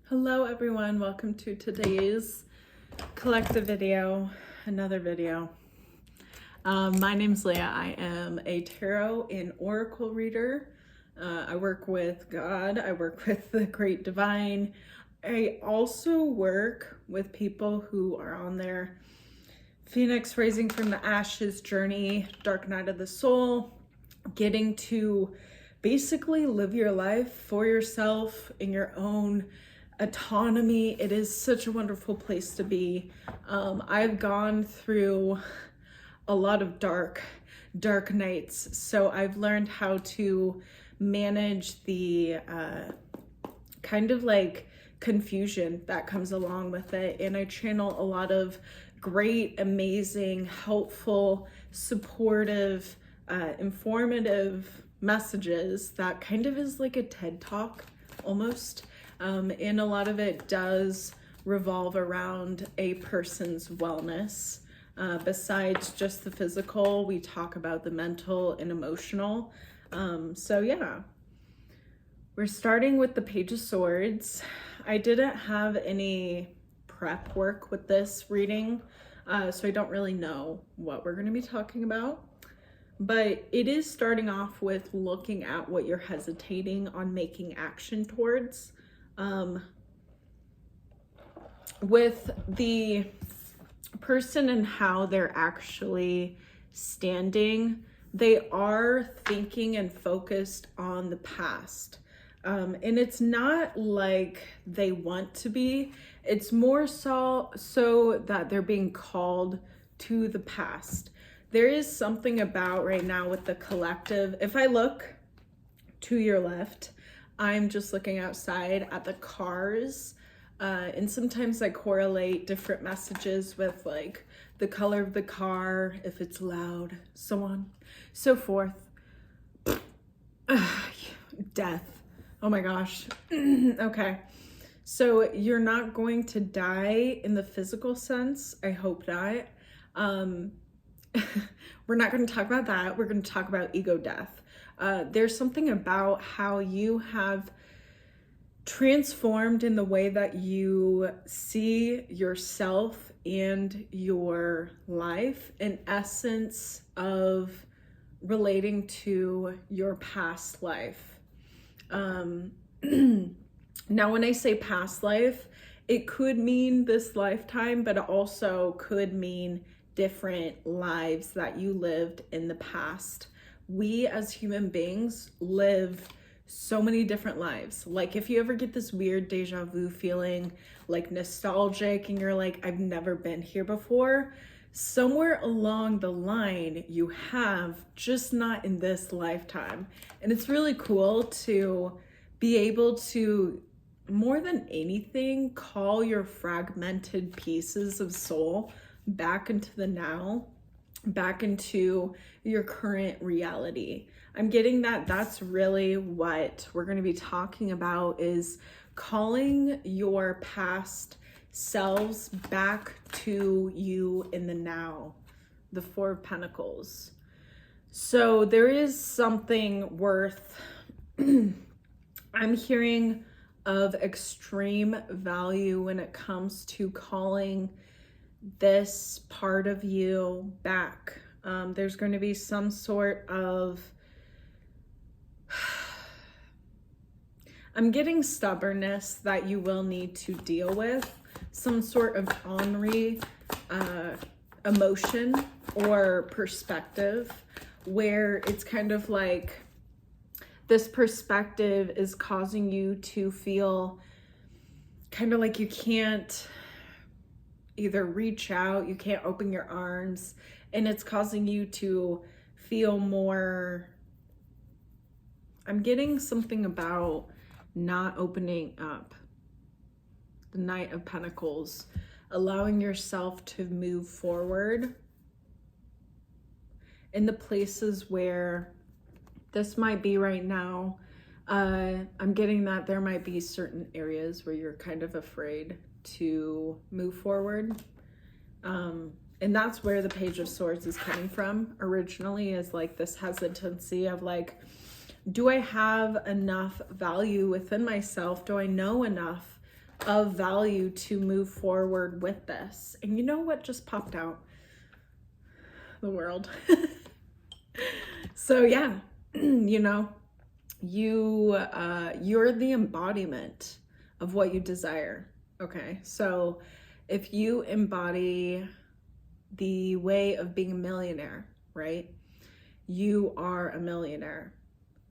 Hello everyone, welcome to today's collective video, another video. My name's Leah. I am a tarot and oracle reader. I work with God, I work with the Great Divine. I also work with people who are on their Phoenix Rising from the Ashes journey, Dark Night of the Soul, getting to basically live your life for yourself in your own autonomy. It is such a wonderful place to be. I've gone through a lot of dark nights, so I've learned how to manage the kind of like confusion that comes along with it, and I channel a lot of great, amazing, helpful, supportive, informative messages that kind of is like a TED Talk almost. And a lot of it does revolve around a person's wellness. Besides just the physical, we talk about the mental and emotional. So yeah, we're starting with the Page of Swords. I didn't have any prep work with this reading, so I don't really know what we're going to be talking about. But it is starting off with looking at what you're hesitating on making action towards. With the person and how they're actually standing, they are thinking and focused on the past. And it's not like they want to be, it's more so that they're being called to the past. There is something about right now with the collective. If I look to your left, I'm just looking outside at the cars, and sometimes I correlate different messages with like the color of the car, if it's loud, so on, so forth. Death. Oh my gosh. Okay. So you're not going to die in the physical sense. I hope not. We're not going to talk about that. We're going to talk about ego death. There's something about how you have transformed in the way that you see yourself and your life, in essence of relating to your past life. Now, when I say past life, it could mean this lifetime, but it also could mean different lives that you lived in the past. We as human beings live so many different lives. Like if you ever get this weird deja vu feeling, like nostalgic, and you're like, I've never been here before, somewhere along the line you have, just not in this lifetime. And it's really cool to be able to, more than anything, call your fragmented pieces of soul back into the now, back into your current reality. I'm getting that that's really what we're going to be talking about, is calling your past selves back to you in the now, the Four of Pentacles. So there is something worth, I'm hearing, of extreme value when it comes to calling this part of you back. There's going to be some sort of, I'm getting stubbornness that you will need to deal with, some sort of ornery emotion or perspective, where it's kind of like this perspective is causing you to feel kind of like you can't either reach out, you can't open your arms, and it's causing you to feel more, I'm getting something about not opening up. The Knight of Pentacles, allowing yourself to move forward in the places where this might be right now. I'm getting that there might be certain areas where you're kind of afraid to move forward. And that's where the Page of Swords is coming from originally, is like this hesitancy of like, do I have enough value within myself? Do I know enough of value to move forward with this. And you know what just popped out? The world. So yeah, you know, you're the embodiment of what you desire. Okay, so if you embody the way of being a millionaire, right? You are a millionaire.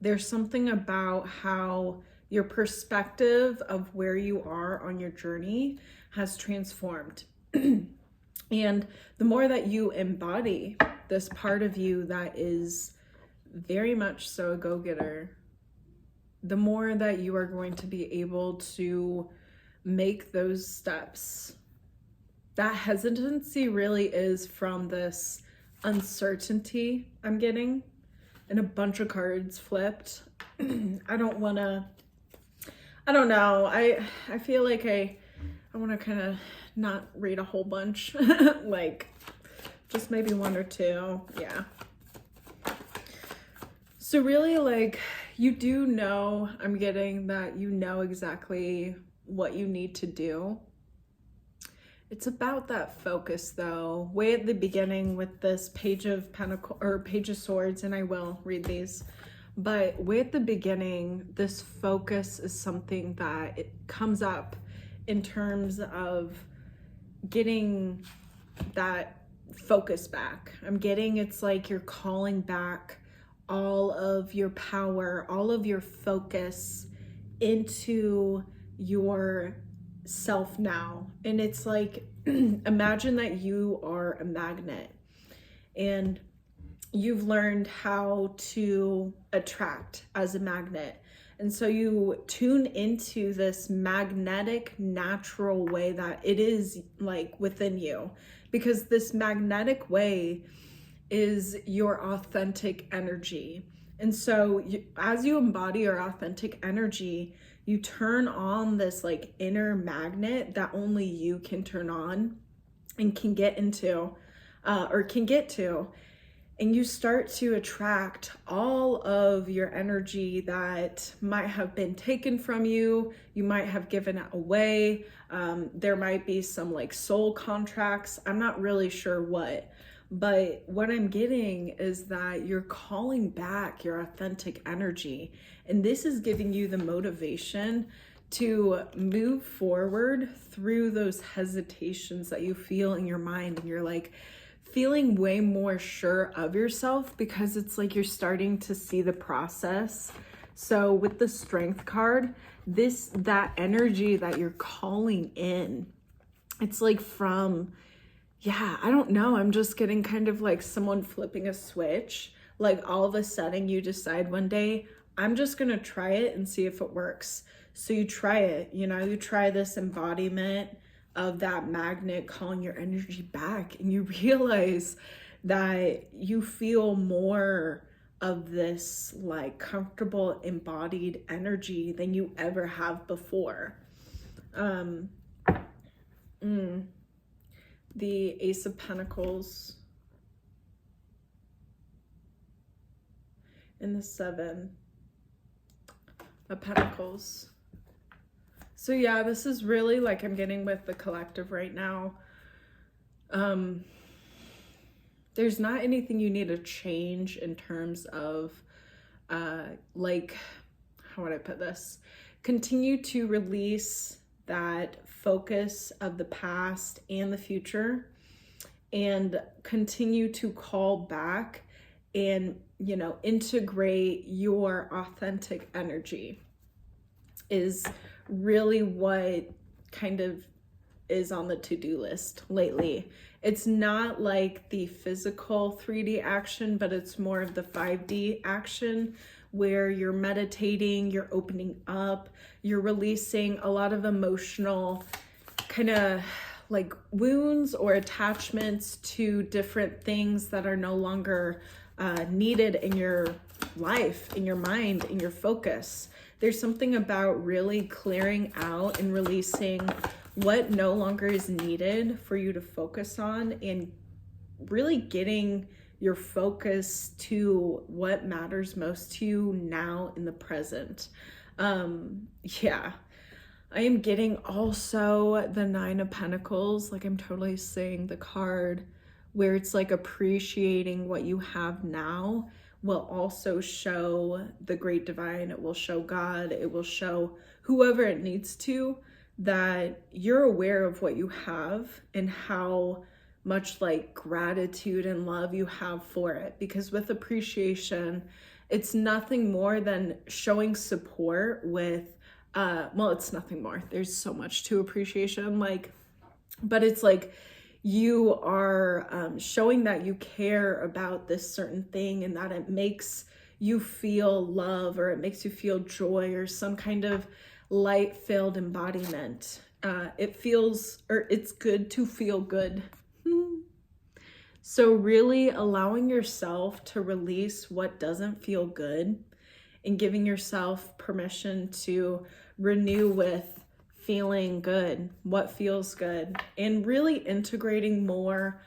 There's something about how your perspective of where you are on your journey has transformed. And the more that you embody this part of you that is very much so a go-getter, the more that you are going to be able to make those steps. That hesitancy really is from this uncertainty I'm getting, and a bunch of cards flipped. I don't know. I feel like I want to kind of not read a whole bunch, like just maybe one or two. Yeah. So really, like, you do know, I'm getting that you know exactly what you need to do. It's about that focus though. Way at the beginning with this Page of Pentacles or Page of Swords, and I will read these, but way at the beginning, this focus is something that it comes up in terms of getting that focus back. I'm getting it's like you're calling back all of your power, all of your focus into your self now. And it's like, imagine that you are a magnet and you've learned how to attract as a magnet. And so you tune into this magnetic, natural way that it is like within you, because this magnetic way is your authentic energy. And so as you embody your authentic energy, you turn on this like inner magnet that only you can turn on and can get into, and you start to attract all of your energy that might have been taken from you. You might have given it away. There might be some like soul contracts. I'm not really sure what. But what I'm getting is that you're calling back your authentic energy. And this is giving you the motivation to move forward through those hesitations that you feel in your mind. And you're like feeling way more sure of yourself because it's like you're starting to see the process. So with the Strength card, that energy that you're calling in, it's like from... yeah, I don't know. I'm just getting kind of like someone flipping a switch. Like all of a sudden you decide one day, I'm just going to try it and see if it works. So you try it, you try this embodiment of that magnet calling your energy back, and you realize that you feel more of this like comfortable embodied energy than you ever have before. The Ace of Pentacles and the Seven of Pentacles. So yeah, this is really like I'm getting with the collective right now. There's not anything you need to change in terms of like, how would I put this? Continue to release that focus of the past and the future, and continue to call back and, integrate your authentic energy is really what kind of is on the to-do list lately. It's not like the physical 3D action, but it's more of the 5D action, where you're meditating, you're opening up, you're releasing a lot of emotional kind of like wounds or attachments to different things that are no longer needed in your life, in your mind, in your focus. There's something about really clearing out and releasing what no longer is needed for you to focus on, and really getting your focus to what matters most to you now in the present. Yeah. I am getting also the Nine of Pentacles. Like I'm totally seeing the card where it's like appreciating what you have now will also show the great divine. It will show God. It will show whoever it needs to, that you're aware of what you have and how much like gratitude and love you have for it. Because with appreciation, it's nothing more than showing support with well, it's nothing more. There's so much to appreciation, like, but it's like you are showing that you care about this certain thing and that it makes you feel love, or it makes you feel joy, or some kind of light-filled embodiment. It feels, or it's good to feel good. So really allowing yourself to release what doesn't feel good and giving yourself permission to renew with feeling good, what feels good, and really integrating more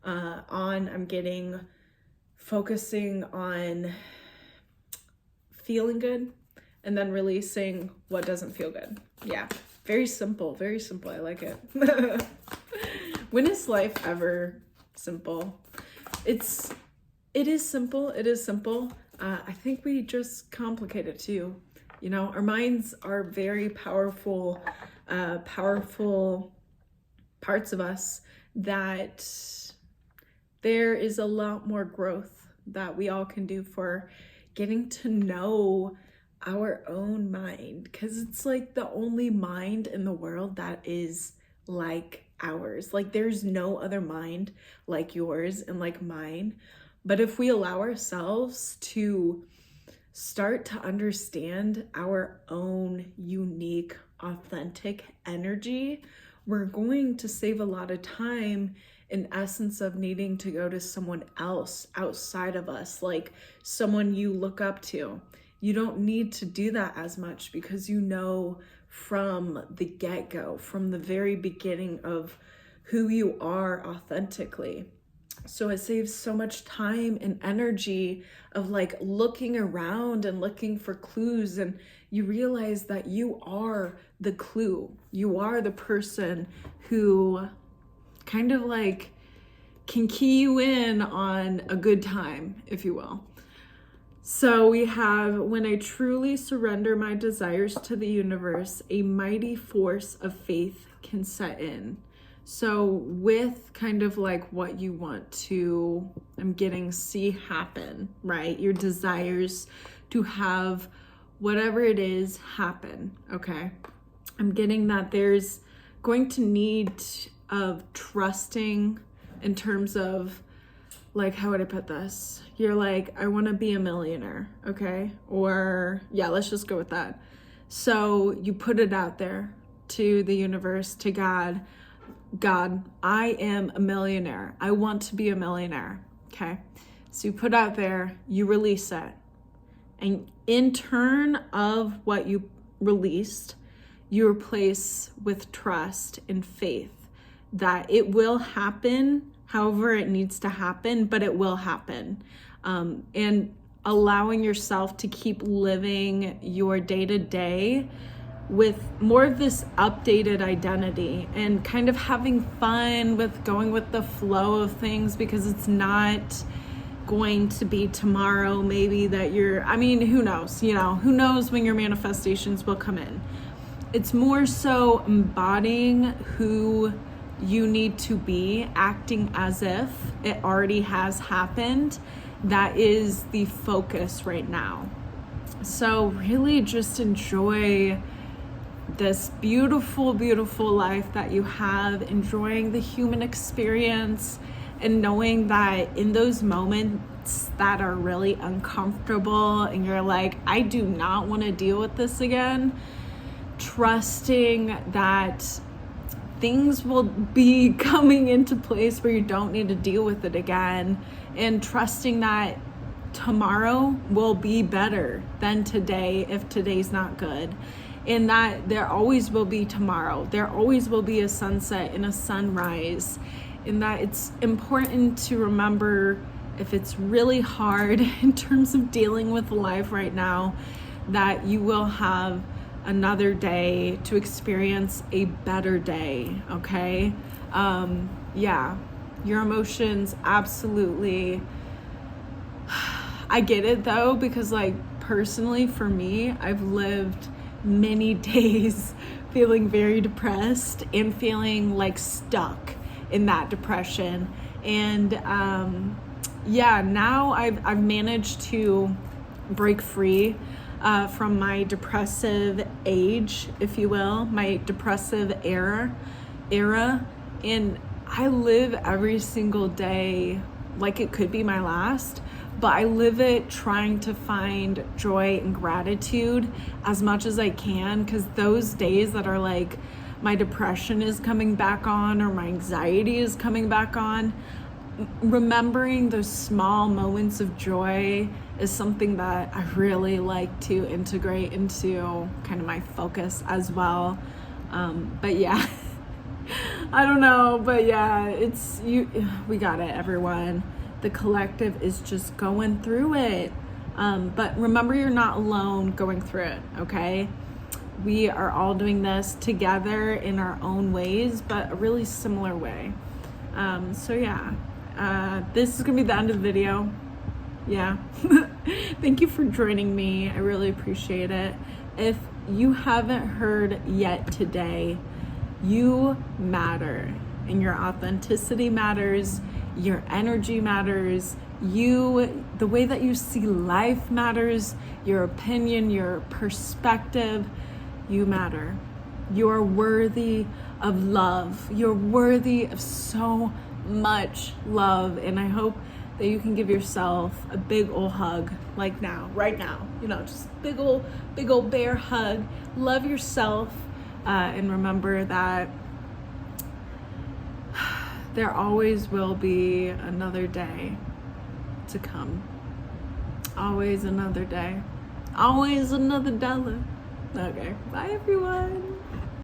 I'm getting focusing on feeling good and then releasing what doesn't feel good. Yeah, very simple, very simple. I like it. When is life ever simple? It is simple. It is simple. I think we just complicate it too. You know, our minds are very powerful, powerful parts of us that there is a lot more growth that we all can do for getting to know our own mind, because it's like the only mind in the world that is like ours. Like there's no other mind like yours and like mine. But if we allow ourselves to start to understand our own unique, authentic energy, we're going to save a lot of time in essence of needing to go to someone else outside of us, like someone you look up to. You don't need to do that as much because you know from the get-go, from the very beginning of who you are authentically. So it saves so much time and energy of like looking around and looking for clues, and you realize that you are the clue. You are the person who kind of like can key you in on a good time, if you will. So we have, when I truly surrender my desires to the universe, a mighty force of faith can set in. So with kind of like what you want to, I'm getting, see happen, right? Your desires to have whatever it is happen, okay? I'm getting that there's going to need of trusting in terms of like, how would I put this? You're like, I want to be a millionaire, okay? Or yeah, let's just go with that. So you put it out there to the universe, to God, I am a millionaire. I want to be a millionaire, okay? So you put out there, you release it. And in turn of what you released, you replace with trust and faith that it will happen however it needs to happen, but it will happen. And allowing yourself to keep living your day-to-day with more of this updated identity and kind of having fun with going with the flow of things, because it's not going to be tomorrow maybe that who knows, who knows when your manifestations will come in. It's more so embodying who you need to be, acting as if it already has happened. That is the focus right now. So really just enjoy this beautiful, beautiful life that you have, enjoying the human experience and knowing that in those moments that are really uncomfortable and you're like, I do not want to deal with this again, trusting that things will be coming into place where you don't need to deal with it again, and trusting that tomorrow will be better than today if today's not good, and that there always will be tomorrow. There always will be a sunset and a sunrise, and that it's important to remember, if it's really hard in terms of dealing with life right now, that you will have another day to experience a better day, okay? Yeah, your emotions, absolutely. I get it though, because like personally for me, I've lived many days feeling very depressed and feeling like stuck in that depression. And yeah, now I've managed to break free from my depressive age, if you will, my depressive era, and I live every single day like it could be my last, but I live it trying to find joy and gratitude as much as I can, because those days that are like my depression is coming back on or my anxiety is coming back on, remembering those small moments of joy is something that I really like to integrate into kind of my focus as well. But yeah, I don't know, but yeah, we got it, everyone. The collective is just going through it. But remember, you're not alone going through it, okay? We are all doing this together in our own ways, but a really similar way. So yeah, this is gonna be the end of the video. Yeah. Thank you for joining me. I really appreciate it. If you haven't heard yet today, you matter, and your authenticity matters, your energy matters, the way that you see life matters, your opinion, your perspective, you matter. You're worthy of love. You're worthy of so much love, and I hope that you can give yourself a big old hug, like now, right now, just big old bear hug. Love yourself, and remember that there always will be another day to come. Always another day. Always another dollar. Okay, bye everyone.